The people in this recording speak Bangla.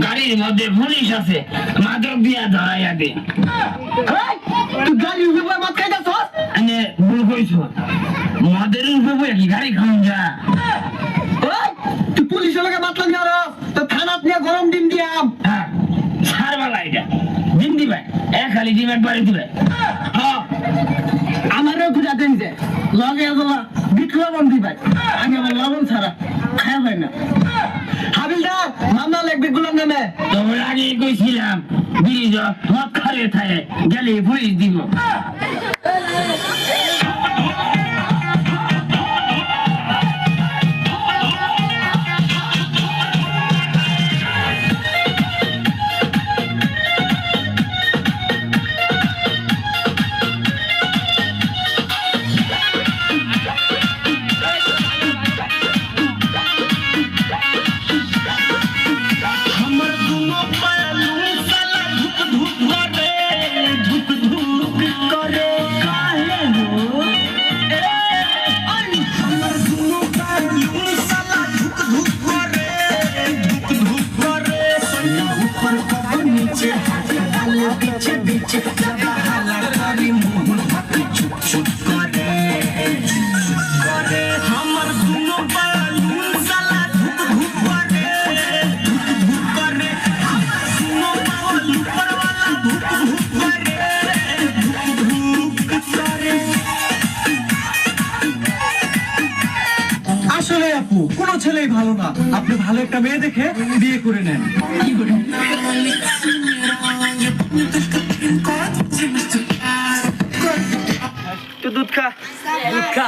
গাড়ির মধ্যে পুলিশ আছে, মাদক দিয়া ধরাইয়া দে। তুই গাড়ির উপরে মদ খাইতেছস? আনে ভুল কইছ, মদের উপরে কি গাড়ি খাওয়া যা? তুই পুলিশের লগে মাতলাম না রে, তো থানাত নিয়ে গরম ডিম দিয়াম। হ্যাঁ ছাড়বালা এটা ডিম দিবে, এক খালি ডিম একবারে দিবে। হ্যাঁ আমারও খুঁজা দেন যে লগে এগুলা বিট লবণ দিবে, আমি আমার লবণ ছাড়া খাওয়া যায় না। হাবিলদার মামলা লিখবি গুলাম নামে। তোর আগে কইছিলাম ব্রিজ মদ খালে থাকে গেলে পুলিশ দিব। আসলে আপু কোনো ছেলেই ভালো না, আপনি ভালো একটা মেয়ে দেখে বিয়ে করে নেন। কি করে তো দুধ খা, দুধ খা।